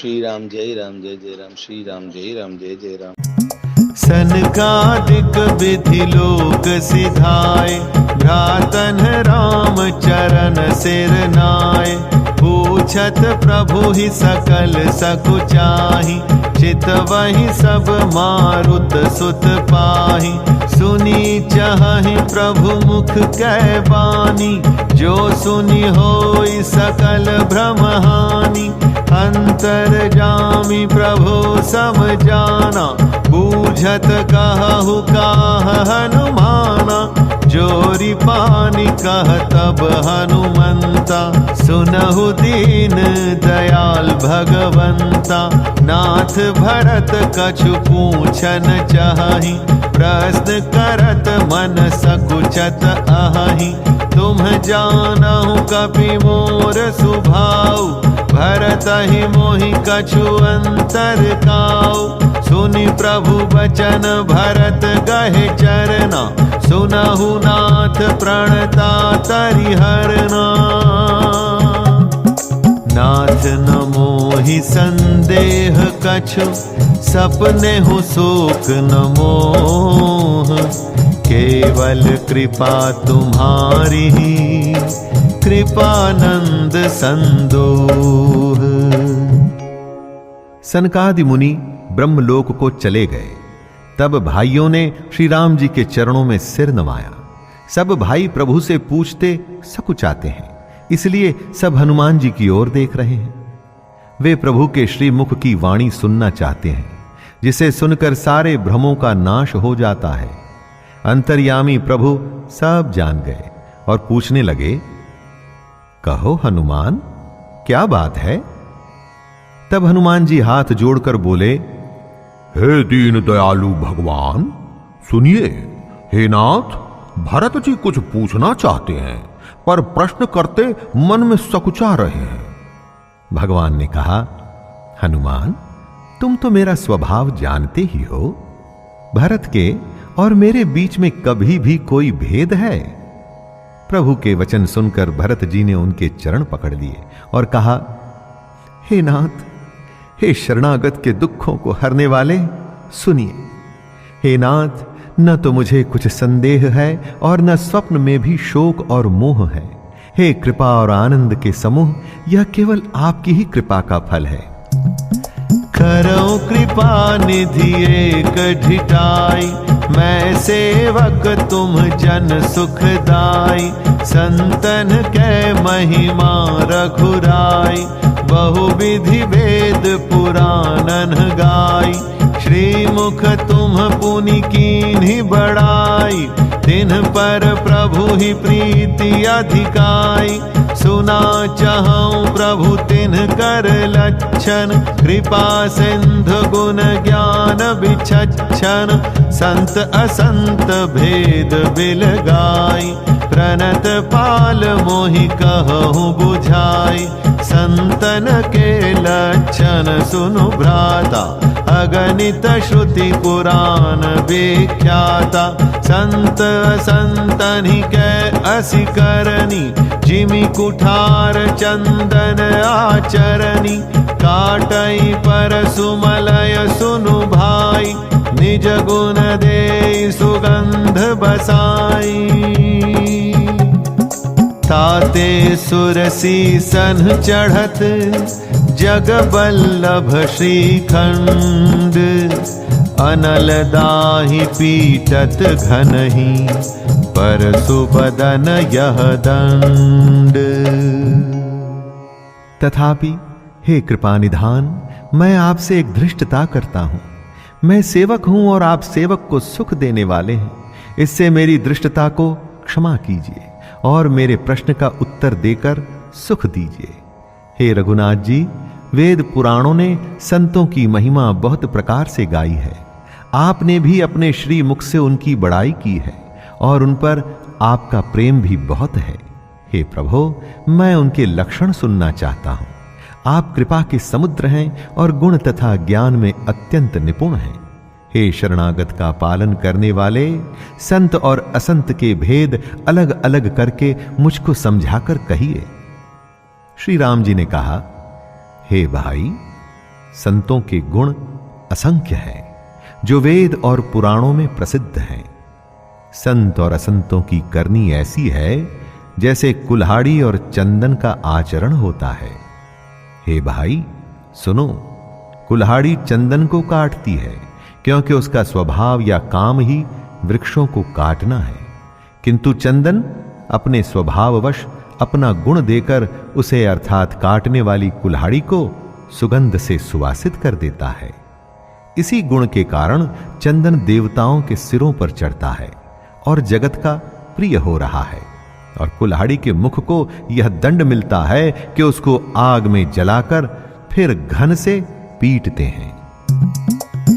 श्री राम जय राम श्री राम जय जय राम। सनकादिक विधि लोक सिधाय, भ्रातन राम चरण सिर नाय। पूछत प्रभु ही सकल सकुचाहि, चितवहि सब मारुत सुत पाहि। सुनी चाहि प्रभु मुख कै बानी, जो सुनी होई सकल भ्रम हानि। अंतर्यामी प्रभु सब जाना, बूझत कहु काह हनुमाना। जोरी पानी कह तब हनुमंता, सुनहु दीन दयाल भगवंता। नाथ भरत कछु पूछन चाहि, प्रश्न करत मन सकुचत आहि। तुम जानहु कपि मोर सुभाऊ, भरतहि मोहि कछु अंतर काऊ। सुनि प्रभु बचन भरत गहे चरना, सुनहु नाथ प्रणतातरि हरना। नाथ न मोहि संदेह कछु, सपनेहु शोक न मोह। केवल कृपा तुम्हारी, कृपानंद संदोह। सनकादि मुनि ब्रह्मलोक को चले गए। तब भाइयों ने श्री राम जी के चरणों में सिर नवाया। सब भाई प्रभु से पूछते सकुचाते हैं, इसलिए सब हनुमान जी की ओर देख रहे हैं। वे प्रभु के श्रीमुख की वाणी सुनना चाहते हैं, जिसे सुनकर सारे भ्रमों का नाश हो जाता है। अंतर्यामी प्रभु सब जान गए और पूछने लगे, कहो हनुमान, क्या बात है? तब हनुमान जी हाथ जोड़कर बोले, हे दीन दयालु भगवान, सुनिए। हे नाथ, भरत जी कुछ पूछना चाहते हैं, पर प्रश्न करते मन में सकुचा रहे हैं। भगवान ने कहा, हनुमान, तुम तो मेरा स्वभाव जानते ही हो। भरत के और मेरे बीच में कभी भी कोई भेद है? प्रभु के वचन सुनकर भरत जी ने उनके चरण पकड़ लिए और कहा, हे नाथ, हे शरणागत के दुखों को हरने वाले, सुनिए। हे नाथ, न तो मुझे कुछ संदेह है और न स्वप्न में भी शोक और मोह है। हे कृपा और आनंद के समूह, यह केवल आपकी ही कृपा का फल है। करो कृपा निधि एक ढिठाई, मैं सेवक तुम जन सुखदाई। संतन के महिमा रघुराई, बहु विधि वेद पुराणन गाई। श्रीमुख तुम पुनि कीन्हि बड़ाई, तिन्ह पर प्रभु ही प्रीति अधिकाई। सुना चाहूं प्रभु तिन्ह कर लक्षण, कृपा सिंधु गुण ज्ञान विचक्षण। संत असंत भेद बिलगाई, प्रणत पाल मोहि कहूं बुझाई। संतन के लक्षण सुनु भ्राता, अगणित श्रुति पुराण विख्याता। संत संतनि के असि करनी, जिमि कुठार चंदन आचरणी। काटई पर सुमलय सुनु भाई, निज गुण दे सुगंध बसाई। ताते सुरसी सन चढ़त, जग बल्लभ श्रीखंड। अनल दाहि पीटत घनहि, पर सुबदन यह दंड। तथापि हे कृपा निधान, मैं आपसे एक धृष्टता करता हूं। मैं सेवक हूं और आप सेवक को सुख देने वाले हैं। इससे मेरी धृष्टता को क्षमा कीजिए और मेरे प्रश्न का उत्तर देकर सुख दीजिए। हे रघुनाथ जी, वेद पुराणों ने संतों की महिमा बहुत प्रकार से गाई है। आपने भी अपने श्री मुख से उनकी बड़ाई की है और उन पर आपका प्रेम भी बहुत है। हे प्रभु, मैं उनके लक्षण सुनना चाहता हूं। आप कृपा के समुद्र हैं और गुण तथा ज्ञान में अत्यंत निपुण हैं। हे शरणागत का पालन करने वाले, संत और असंत के भेद अलग अलग करके मुझको समझाकर कहिए। श्री राम जी ने कहा, हे भाई, संतों के गुण असंख्य हैं, जो वेद और पुराणों में प्रसिद्ध हैं। संत और असंतों की करनी ऐसी है जैसे कुल्हाड़ी और चंदन का आचरण होता है। हे भाई सुनो, कुल्हाड़ी चंदन को काटती है क्योंकि उसका स्वभाव या काम ही वृक्षों को काटना है, किंतु चंदन अपने स्वभाववश अपना गुण देकर उसे अर्थात काटने वाली कुल्हाड़ी को सुगंध से सुवासित कर देता है। इसी गुण के कारण चंदन देवताओं के सिरों पर चढ़ता है और जगत का प्रिय हो रहा है, और कुल्हाड़ी के मुख को यह दंड मिलता है कि उसको आग में जलाकर फिर घन से पीटते हैं।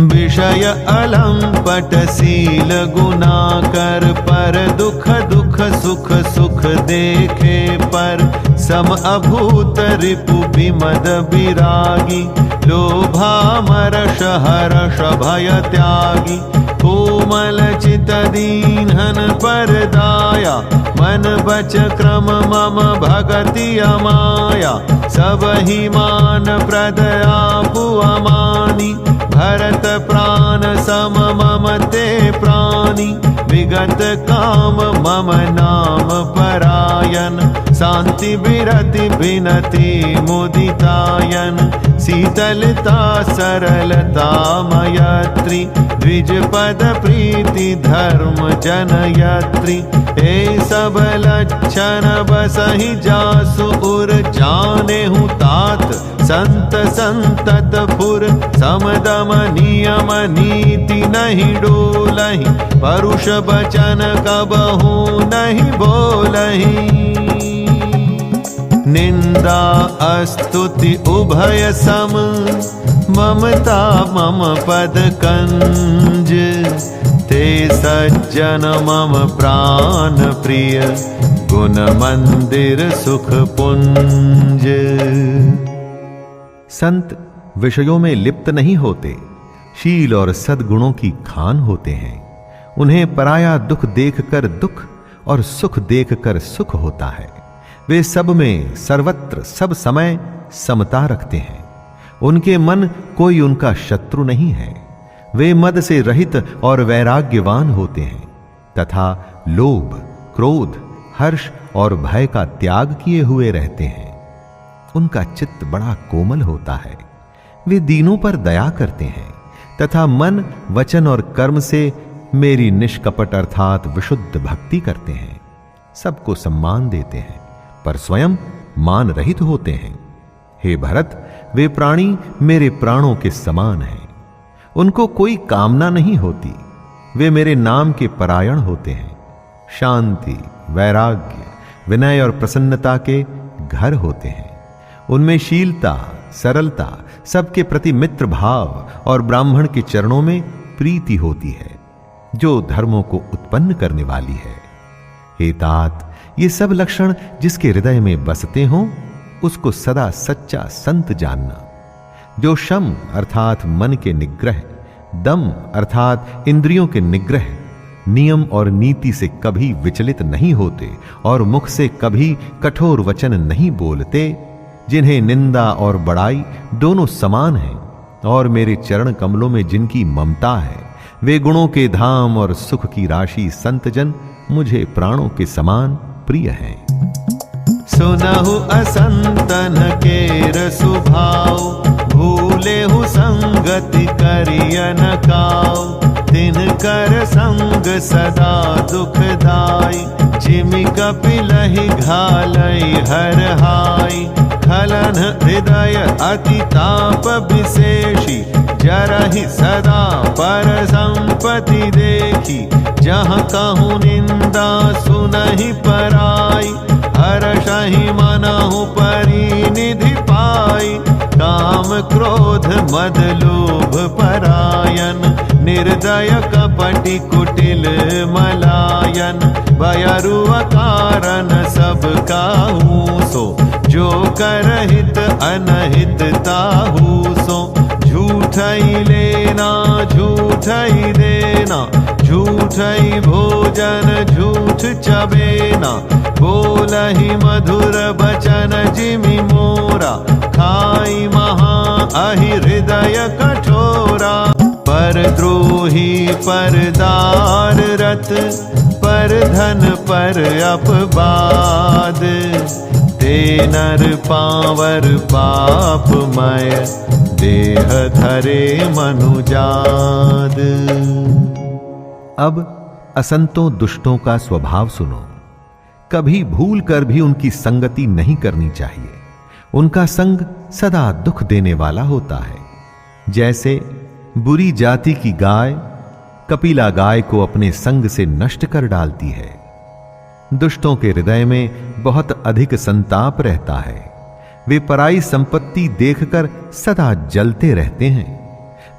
विषय अलंपट सील गुना कर पर दुख दुख सुख सुख देखे पर सम अभूत रिपु विमद विरागी लोभा मरष हर्ष भय त्यागी कोमल चित दीन्हन पर दाया मन बच क्रम मम भगति अमाया सब ही मान प्रद आपु अमानी भरत प्राण सम मम ते प्राणी विगत काम मम नाम परायन शांति विरति विनति मुदितायन शीतलता सरलता मयत्री द्विज पद प्रीति धर्म जनयत्री ए सब लक्षण बसहि जासु उर जाने हूँ तात संत संतत पुर समदम नियम नीति नहीं डोलहि परुष बचन कबहू नहीं बोलहि निंदा अस्तुति उभय सम ममता मम पद कंज ते सज्जन मम प्राण प्रिय गुण मंदिर सुख पुंज। संत विषयों में लिप्त नहीं होते, शील और सद्गुणों की खान होते हैं। उन्हें पराया दुख देखकर दुख और सुख देखकर सुख होता है। वे सब में सर्वत्र सब समय समता रखते हैं। उनके मन कोई उनका शत्रु नहीं है। वे मद से रहित और वैराग्यवान होते हैं तथा लोभ, क्रोध, हर्ष और भय का त्याग किए हुए रहते हैं। उनका चित्त बड़ा कोमल होता है। वे दीनों पर दया करते हैं तथा मन, वचन और कर्म से मेरी निष्कपट अर्थात विशुद्ध भक्ति करते हैं। सबको सम्मान देते हैं पर स्वयं मान रहित होते हैं। हे भरत, वे प्राणी मेरे प्राणों के समान हैं। उनको कोई कामना नहीं होती। वे मेरे नाम के परायण होते हैं। शांति, वैराग्य, विनय और प्रसन्नता के घर होते हैं। उनमें शीलता, सरलता, सबके प्रति मित्र भाव और ब्राह्मण के चरणों में प्रीति होती है, जो धर्मों को उत्पन्न करने वाली है। हे तात, ये सब लक्षण जिसके हृदय में बसते हों, उसको सदा सच्चा संत जानना। जो शम अर्थात मन के निग्रह, दम अर्थात इंद्रियों के निग्रह, नियम और नीति से कभी विचलित नहीं होते और मुख से कभी कठोर वचन नहीं बोलते, जिन्हें निंदा और बड़ाई दोनों समान हैं और मेरे चरण कमलों में जिनकी ममता है, वे गुणों के धाम और सुख की राशि संतजन मुझे प्राणों के समान प्रिय हैं। सुनहु असंतन केर सुभाव भूले हु संगति करियन काव तिन कर संग सदा दुखदाई जिमि कपिलहि घालई हर हाय खलन हृदय अति ताप विशेषी जरहि सदा पर संपत्ति देखी जहाँ कहूँ निंदा सुनहि पराई हर्षहि मनहु परिनिधि पाई काम क्रोध मद लोभ परायन निर्दय कपटि कुटिल मलायन बयरु कारण सब काहू सो जो करहित अनहित ताहू सो झूठई लेना झूठई देना झूठई भोजन झूठ चबेना बोलहि मधुर बचन जिमि मोरा, खाई महा अहि हृदय कठोरा। पर द्रोही पर दार रत, पर धन पर अपवाद, ते नर पावर पापमय, देह धरे मनुजाद। अब असंतों दुष्टों का स्वभाव सुनो। कभी भूल कर भी उनकी संगति नहीं करनी चाहिए। उनका संग सदा दुख देने वाला होता है। जैसे बुरी जाति की गाय कपिला गाय को अपने संग से नष्ट कर डालती है। दुष्टों के हृदय में बहुत अधिक संताप रहता है। वे पराई संपत्ति देखकर सदा जलते रहते हैं।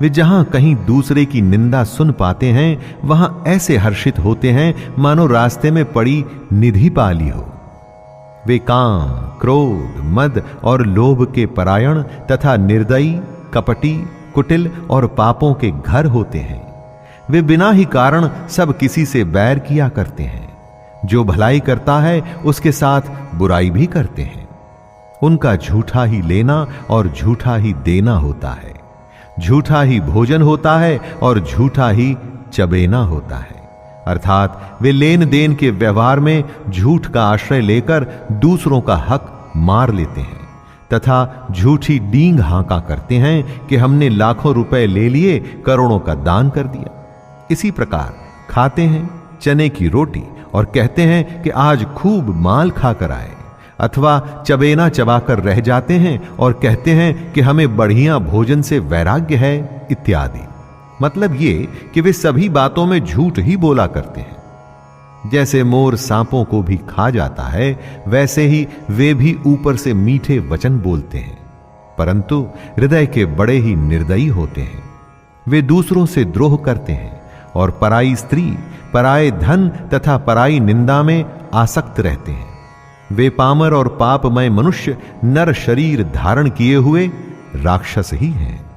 वे जहां कहीं दूसरे की निंदा सुन पाते हैं, वहां ऐसे हर्षित होते हैं मानो रास्ते में पड़ी निधि पा ली हो। वे काम, क्रोध, मद और लोभ के परायण तथा निर्दयी, कपटी, कुटिल और पापों के घर होते हैं। वे बिना ही कारण सब किसी से बैर किया करते हैं। जो भलाई करता है उसके साथ बुराई भी करते हैं। उनका झूठा ही लेना और झूठा ही देना होता है। झूठा ही भोजन होता है और झूठा ही चबेना होता है। अर्थात वे लेन देन के व्यवहार में झूठ का आश्रय लेकर दूसरों का हक मार लेते हैं तथा झूठी डींग हांका करते हैं कि हमने लाखों रुपए ले लिए, करोड़ों का दान कर दिया। इसी प्रकार खाते हैं चने की रोटी और कहते हैं कि आज खूब माल खाकर आए, अथवा चबेना चबाकर रह जाते हैं और कहते हैं कि हमें बढ़िया भोजन से वैराग्य है इत्यादि। मतलब ये कि वे सभी बातों में झूठ ही बोला करते हैं। जैसे मोर सांपों को भी खा जाता है, वैसे ही वे भी ऊपर से मीठे वचन बोलते हैं, परंतु हृदय के बड़े ही निर्दयी होते हैं। वे दूसरों से द्रोह करते हैं और पराई स्त्री, पराये धन तथा पराई निंदा में आसक्त रहते हैं। वे पामर और पापमय मनुष्य नर शरीर धारण किए हुए राक्षस ही हैं।